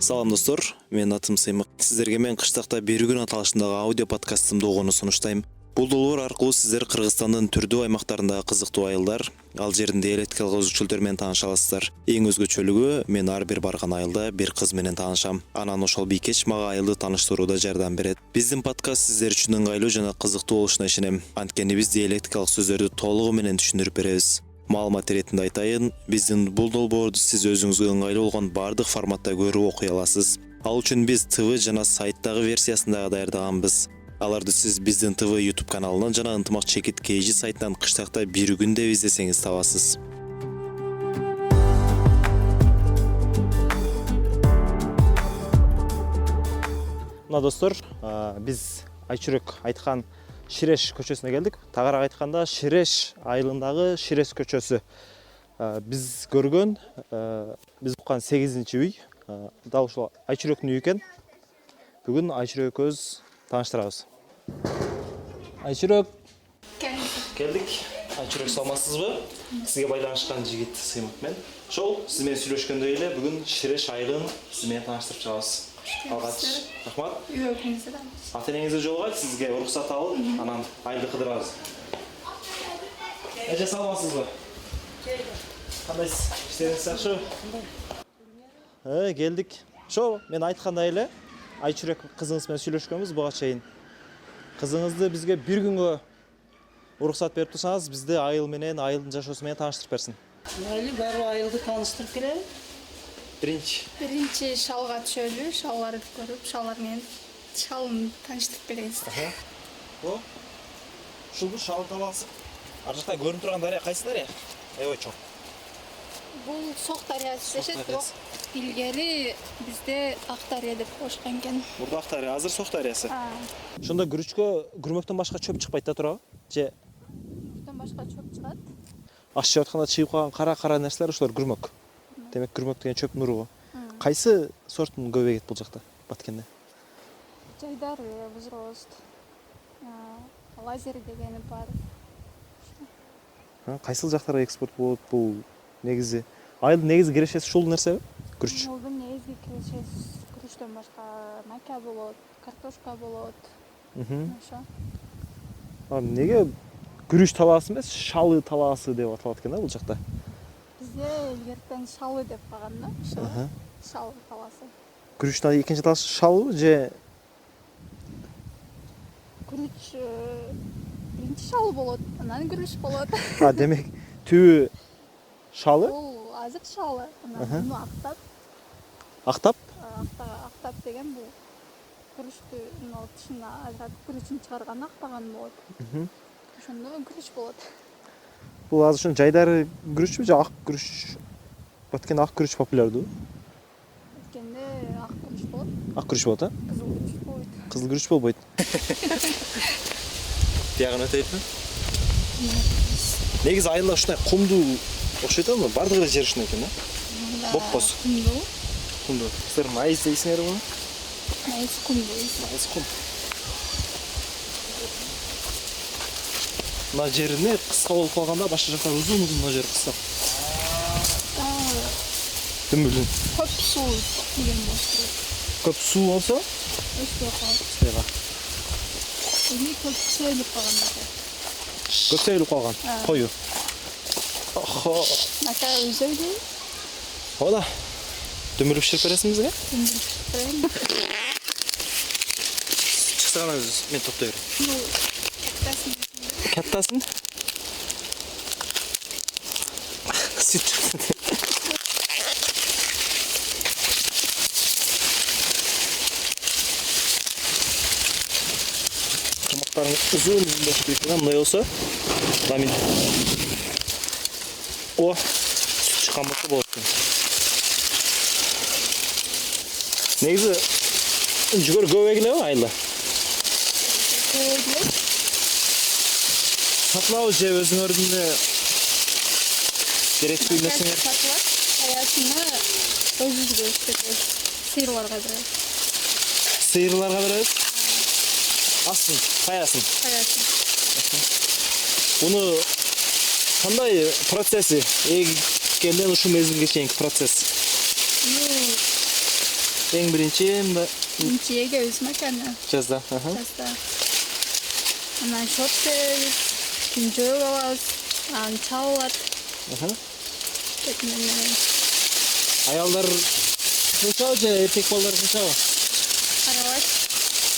Салам достор, мен атым Сыймык. Сиздерге мен кыштакта бир күн аталышындагы аудио подкастымды угууну сунуштайм. Бул долбоор аркылуу сиздер Кыргызстандын түрдүү аймактарындагы кызыктуу айылдар, ал жердин диалектикалык өзгөчөлүктөрү менен тааныша аласыздар. Эң өзгөчөлүгү мен ар бир барган айылда бир кыз менен таанышам. Анан ошол бийкеч мага айылды тааныштырууда жардам берет. Биздин подкаст сиздер үчүн ыңгайлуу жана кызыктуу болушуна ишенем. Анткени биз диалектикалык сөздөрдү толугу менен түшүндүрүп беребиз. Маалымат иретинде айтайын, биздин бул долбоорду сиз өзүңүзгө ыңгайлуу болгон бардык форматта көрүп окуй аласыз. Ал үчүн биз ТВ жана сайттагы версиясын дагы даярдаганбыз. Аларды сиз биздин ТВ YouTube каналынан жана ынтымак чекит KG сайтынан кыштакта бир күн деп издесеңиз табасыз. Мына достор, биз Айчүрөк айткан Ширеш көчөсүнө келдик. Тагыраак айтканда Ширеш айылындагы Ширеш көчөсү. Биз көргөн, биз уккан 8-чи үй. Дал ушул Айчүрөктүн үйү экен. Бүгүн Айчүрөк экөөбүз тааныштырабыз. Айчүрөк келдик. Айчүрөк саламатсызбы? Сизге байланышкан жигит Сыймык мен. Ошол сиз менен сүйлөшкөндөй эле бүгүн Ширеш айылын сиз менен тааныштырып чыгабыз. Алгач, рахмат. Ата-энеңизди жолугайт, сизге уруксат алып, анан айылды кыдырабыз. Эже саламатсызбы? Кандайсыз? Иштериңиз жакшыбы? Келдик. Ошо мен айткандай эле Айчүрөк кызыңыз менен сүйлөшкөнбүз буга чейин. Кызыңызды бизге бир күнгө уруксат берип турсаңыз, бизди айыл менен, айылдын жашоосу менен тааныштырып берсин. Майли барып айылды тааныштырып келеби? Биринчи шалга түшөлү, шалларды көрүп, шаллар менен шалын тааныштырып беребиз. Ушул шал талаасы. Ар жакта көрүнүп турган дарыя кайсы дарыя? Аябай чоң. Бул Сок дарыясы дешет, бирок илгери бизде Ак дарыя деп коюшкан экен. Мурда Ак дарыя, азыр Сок дарыясы. Ошондо күрмөктөн башка чөп чыкпайт да туурабы? Же Күрмөктөн башка чөп чыгат. ашып атканда чыгып калган кара нерселер ошолор күрмөк. Демек күрмөк деген чөптүн уругу. Кайсы сорттун көп эгет бул жакта, Баткенде? Жайдар, Бузрост, Лазер дегени бар. Кайсыл жактарга экспорт болот бул негизи? Айылдын негизи кирешеси ушул нерсеби? Күрүч. Айылдын негизги кирешеси күрүчтөн башка мака болот, картошка болот. Ошо. Неге күрүч талаасы эмес, шалы талаасы деп аталат экен да бул жакта? Бизде илгертен шалы деп калган да, ошо. Шал талаасы. Күрүчтүн экинчи талаасы шалбы же Күрүч биринчи шалы болот, анан күрүч болот. Демек түбү шалы? Бул азыр шалы, анан буну актап. Актап? Актап деген бул күрүчтү тышына ажыратып күрүчүн чыгарган актаган болот. Ошондо күрүч болот. Бул азыр ушун жайдары күрүчпү же ак күрүч? Баткенде ак күрүч популярдуу. Баткенде ак күрүч болот. Ак күрүч болот, Кызыл күрүч болбойт. Кызыл күрүч болбойт. Тиягын өтөйтпү? Негизи айылда ушундай кумдуу окшойт эмне? Бардык эле жер ушундай экен да? Бопбоз. Кумдуу. Силер майыз дейсиңер буну? Майыз кумдуу. Майыз кум. Мына жерине кыска болуп калганда башка жактар узун, мына жер кыска. Дүмүлүн. Көп суу деген болот. Көп суу болсо? Өспөй калат. Өспөй калат. Эми көп сөйлөп калган экен. Көп сөйлөп калган. Кою. Охо. Мака өзөйдү. Ода. Дүмүлүп биширип бересиң бизге? Чыкса гана мен топтой берем. Каттасын. Сүт. Томактарын uzun болуп кеткен, мындай болсо. Ламин. Сүт чыккан болсо болот экен. Негизи жүгөр көп эгилеби айылда? Сатылабы же өзүңөрдүн керектүү нерсеңер? Сатылат. Аясына өзүбүз өстүрөбүз. Сыйырларга беребиз. Сыйырларга беребиз? Асын, каясын? Каясын. Буну кандай процесси? Экенден ушу мезгилге чейинки процесс? Ең бірінші мында Мчиеге өз маканы. жазда. Жазда. Анан шоттебиз, күнчөг алабыз, анан чаа болот. Кетменен. Аялдар қаншау же еркек балдар қаншау? Аралаш.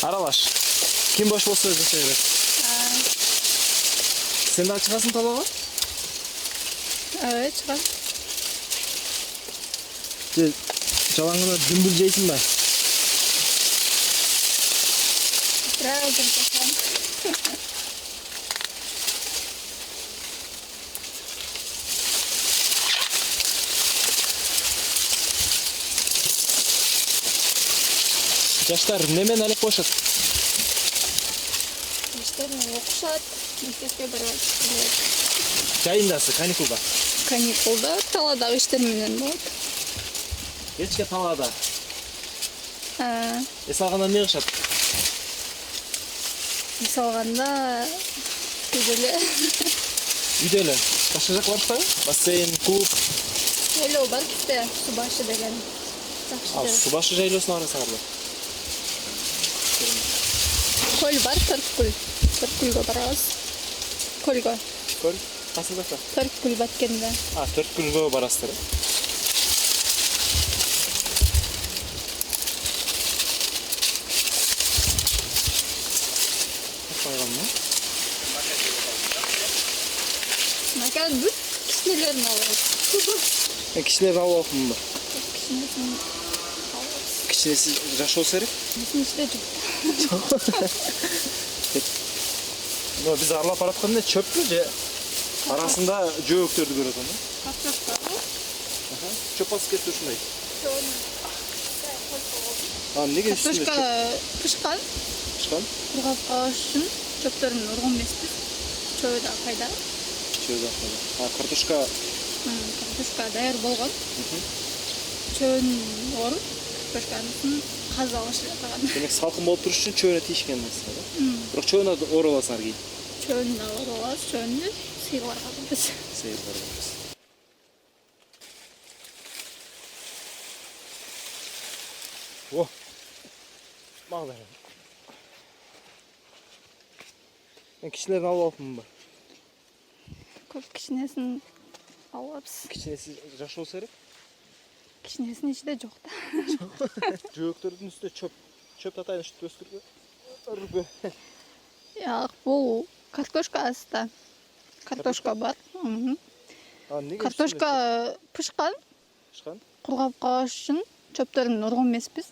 Аралаш. Ким бош болса жасай берет. Сен да чыгасың талаға? Чыгам. Же жалаңгына дүмбүл жейсің ба? Biraz жасам. Жаштар немен алып қошат? Жаштар окушат, мектепке барат. Жайындасы, каникулда. Каникулда таладагы иштер менен болот. Кечке талаада. Эс алгандан не кышат? Эс алганда үйдө Үйдө эле. Башка жак бар ба? Бассейн, клуб. эле бар бизде, суу башы деген. Ал суу башы жайлоосуна барасыңарбы? Көл бар, Төрткүл. Төрткүлгө барабыз. Көлгө. Көл? Касында та? Төрткүл Баткенде. Төрткүлгө барасыздар. Койгонму? Макан бүт кичинелерин алабыз. Мен кичинелерди алып алыпмынбы? Кичинесин алабыз. Кичинеси жаш болсо керек? Биздин ичинде жок. Биз арлап баратканда чөппү же арасында жөөктөрдү көрөт аны. Картошка. Чөп басып кетти ушундай. Неге үстүндө Картошка пышкан. чыккан? Кургап калыш үчүн чөптөрүн урган эмеспиз. Чөбү да пайда. Чөбү картошка Картошка даяр болгон. Чөбүн оруп, картошканысын каза алыш эле калган. Демек салкын болуп туруш үчүн чөбүнө тийишкен нерсе да. Бирок чөбүнө оруп аласыңар кийин. Чөбүн да оруп алабыз, чөбүндү сыйырларга беребиз. Сыйырларга беребиз. О. Магдара. Мен кичинелерди алып алыпмынбы? Көп кичинесин алабыз. Кичинеси жаш болсо керек? Кичинесинин ичинде жок да. Жөөктөрдүн үстүнө чөп татайын ушинтип өстүрбө. Жок, бул картошка аста. Картошка бар. Картошка пышкан. Пышкан? Кургап калыш үчүн чөптөрүн урган эмеспиз.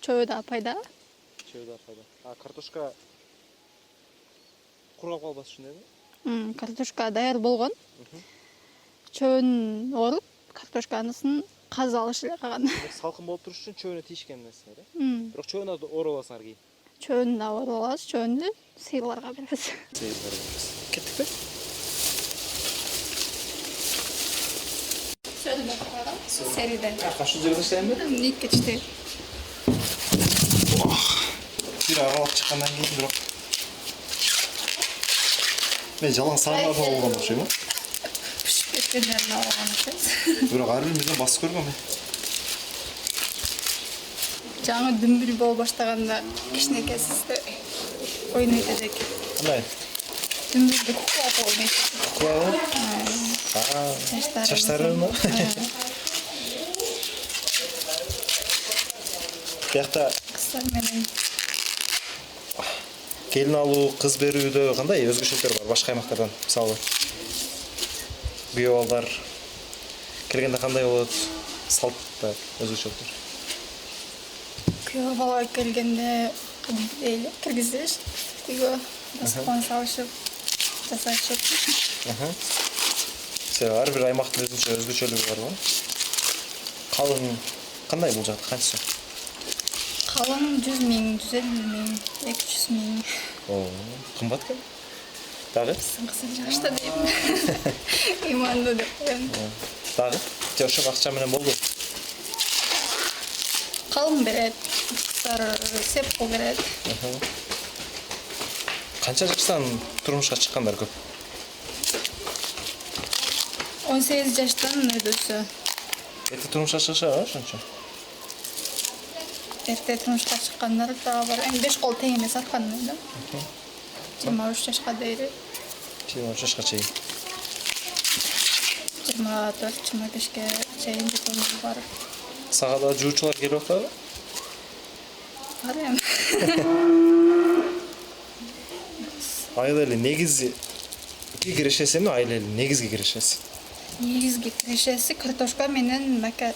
Чөбү да пайда. Чөбү да пайда. Картошка кургап калбаш үчүн эми? Картошка даяр болгон. Чөбүн оруп, картошканысын каза алыш эле калган. Салкын болуп туруш үчүн чөбүнө тийишкен нерсе да. Бирок чөбүнө оруп аласыңар кийин. Чөбүн да оруп алабыз, чөбүндү сыйырларга беребиз. Сыйырларга беребиз. Кеттикпи? Сериден. Кашыл жерде иштейинби? Ник кетишти. Бир аралап чыккандан кийин бирок мен жалаң саамга болгон окшойм. Пишип кеткендерин алган экенбиз. Бирок ар бирибизден басып көргөм. Жаңы дүмбүл боло баштаганда кичинекесизде ойнойт элек. Кандай? Дүмбүлдү куклап ойнойт. Куклап? Чаштарыбы? Биякта Кыздар менен келин алуу, кыз берүүдө кандай өзгөчөлүктөр бар башка аймактардан? Мисалы күйөө балдар келгенде кандай болот? Салтта өзгөчөлүктөр. күйөө бала келгенде эле киргизиш, үйгө дастархан салышып, жасашып. Ар бир аймактын өзгөчөлүгү бар го. Калың кандай бул жакта канча? Калың 100 миң, 150 миң, 200 миң. Кымбат экен. Дагы? Сыңкысы жашта дейм. Иманды деп коем. Дагы? Же ошо акча менен болду? Калың берет, кыздар сепку берет. Канча жаштан турмушка чыккандар көп? 18 жаштан өдөсү. Эрте турмушка чыгышабы ошончо? Erkekte turmuşqa çıqqanlar da var. 5 qol teң эмес атканым да. 23 жашка дейли. 23 yaşqa чейин. 24-25ке чейин жетүүмүз бар. Сага да жуучулар келип атабы? Бар эми. Айыл эли негизи кирешесиңби, айыл эли негизги кирешеси? Негизги кирешеси картошка менен мака.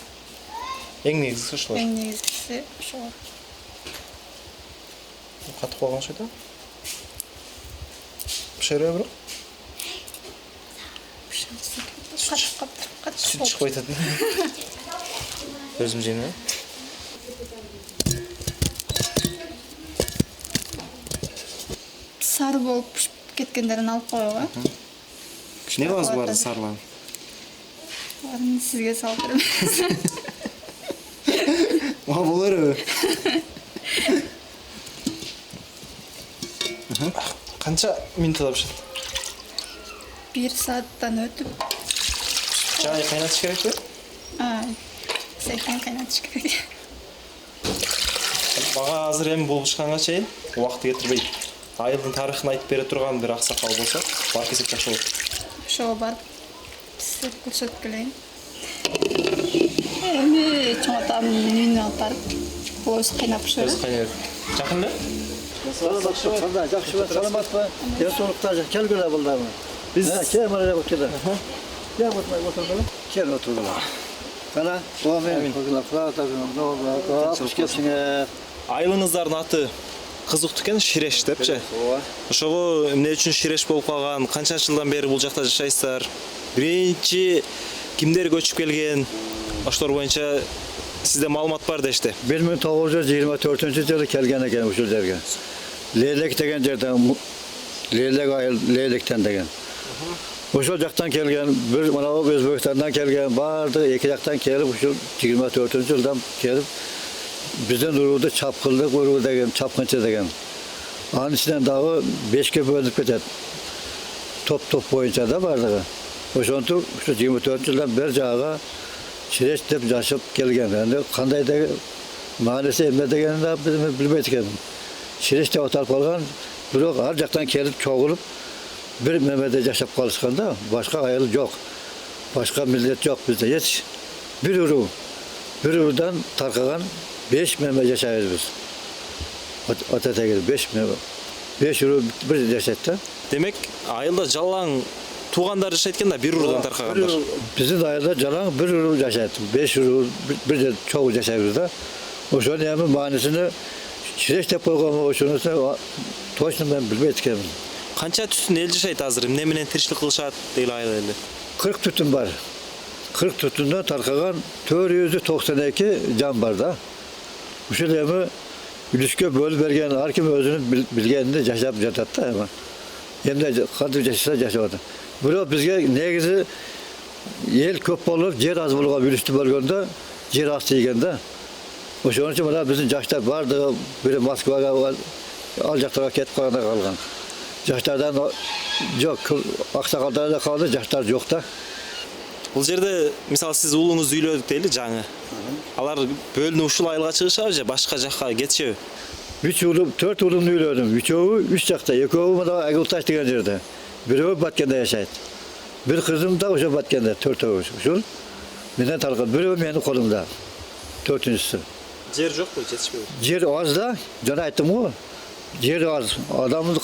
Эң негизгisi ушулар. Эң негизгиси ошол. Катып калган шойда? Пишере бирок? Süt çıkıp oytadı. Özüm jeymi. Сары болуп пишип кеткендерин алып коюга. Ne gaz vardı sarılan? Баарын сизге салып берем. Oha bolur öyle. Kança mintada pişirdi? 1 сааттан өтүп, Çay kaynatış gerek mi? секен кайнатыш керек. Baga hazır hem buluşkanга чейин убакыт кетирбей. Айылдын тарыхын айтып бере турган бир аксакал болсо, бар кесек жакшы болот. Ошого барып сиз көрсөтүп келейин. Эми чоң атамдын үйүнө алып барып, өзү кайнап Öz пиширет. kaynar. Жақын mı? Жақсы ба, саламат ба? Денсаулықта келгіле бұлдармы? Біз кел мына келді. Кел отырдылар. Кел отырдылар. Қана, омен Айылыңыздардын аты кызык экен, Ширеш депчи. Ошого эмне үчүн Ширеш болуп калган? Канча жылдан бери бул жакта жашайсыздар? Биринчи кимдер көчүп келген? Ошолор боюнча sizde malumat var da işte. 1924 жылы келген екен ушул жерге. Лейлек деген жерден, Лейлектен деген. Ошол жактан келген, бир мына Өзбекстандан келген, барды эки жактан келип, ушул 24 жылдан келип, биздин урууду чапкылдык уруу деген, чапкынчы деген. Анын ичинен дагы 5ке бөлүнүп кетет. Топ боюнча да бардыгы. Ошонтуп, ушу 24 жылдан бер жагы Şireç деп жашып келген. Енді қандай да мағынасы емне дегенін да білмейді екен. Şireç деп аталып қалған, бирок ар жақтан келіп чоғылып бір мемеде жашап қалышқанда, башқа айыл жоқ. Башқа милlet жоқ бізде. Еш бір урудан тарқаған 5 меме жашайбыз біз. Ата-тегер 5 меме. 5 уру бір жашайды. Demek айылда жалаң туғандар жашайт экен да, бир урудан таркагандар. Биздин айылда жалаң бір уру жашайт. 5 уру бир чогуу жашайбыз да. Ошонун эми маанисин Şireç деп койгонго ошонусу точно мен билбейт экенмин. Канча түтүн эл жашайт азыр? Эмне менен тиричилик кылышат дейли айыл эли? 40 түтүн бар. 40 түтүндөн таркаган 492 жан бар да. Ушул эми үлүскө бөлүп берген ар ким өзүнүн билгенинде жашап жатат да эми. Эмне кантип жашаса жашап атат. Бирок бизге негизи эл көп болуп, жер аз болгон үлүстү бөлгөндө жер аз тийген да. Ошон үчүн мына биздин жаштар бардыгы бири Москвага ал жактарга кетип калган. Жаштардан жок, аксакалдар да калды, жаштар жок да. Бул жерде мисалы сиз уулуңузду үйлөдүк дейли жаңы. Алар бөлүнүп ушул айылга чыгышабы же башка жакка кетишеби? 4 уулумду үйлөдүм. 3-өө 3 жакта, 2-өө мына Агылташ деген жерде. Бирөө Баткенде жашайт. Бир кызым да ошо Баткенде, 4-өө ушул. Менен таркат, бирөө менин колумда. 4-үнчүсү. Жер жокпу, жетишпейби? Жер аз да, жана айттым го. Жер аз. Адамдын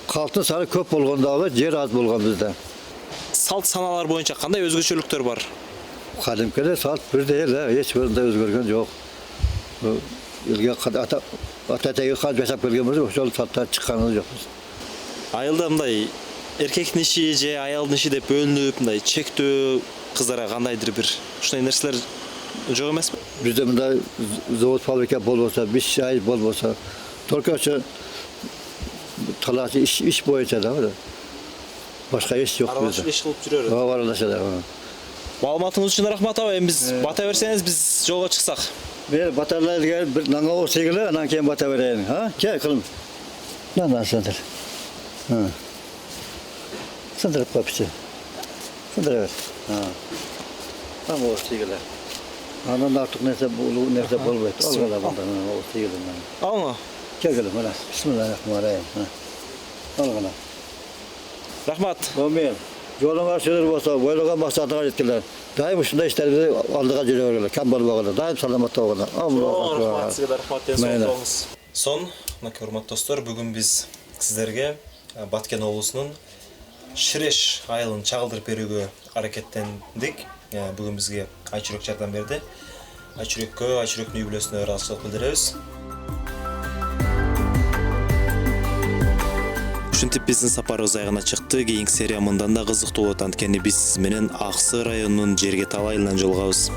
калтын саны көп болгондогу жер аз болгон бизде. Салт саналар боюнча кандай өзгөчөлүктөр бар? Кадимкиде салт бирдей эле, эч биринде өзгөргөн жок. Элге ата-теги калып жашап келгенбиз, ошол салттан чыкканыбыз жокпуз. Айылда мындай эркектин иши же аялдын иши деп бөлүнүп, мындай чектөө кыздарга кандайдыр бир ушундай нерселер жок эмеспи? Bizde bunda zavod fabrika bol olsa, bir şey bol olsa, только şu talaşı iş boyunca da var. Başka iş yok bizde. Iş kılıp жүрөбүз. Var aradaşlar. Маалыматыңыз үчүн рахмат аба. Эми биз бата берсеңиз биз жолго чыксак. Bir batarlar gel, bir nanga o segili, anan keyin bata vereyim. Ha? Gel kılım. Lan sındır. Ha. Sındırıp kapısı. Sındır evet. Ha. Tam o segili. Andan artık neyse bu neyse bolmaydı. Al bana bundan o sıyırdım ben. Alma. Gel gel bana. Bismillahirrahmanirrahim. Al bana. Rahmat. Amin. Yolun karşıdır olsa, boylagan maksatına yetkiler. Daim şunda işlerimizi aldığa cürüyorlar. Kambal bağlı. Daim salamatta bağlı. Rahmat sizге рахмат Mayla. денсаулығыңыз. Сон, мынакей урматтуу достор, бүгүн биз сиздерге Баткен облусунун Ширеш айылын чагылдырып берүүгө аракеттендик. Бүгүн бизге Айчүрөк жардам берди. Айчүрөккө, Айчүрөктүн үй бүлөсүнө ыраазычылык билдиребиз. Ушинтип биздин сапарыбыз аягына чыкты. Кийинки серия мындан да кызыктуу болот, анткени биз сиз менен Аксы районунун Жергет айылынан жолугабыз.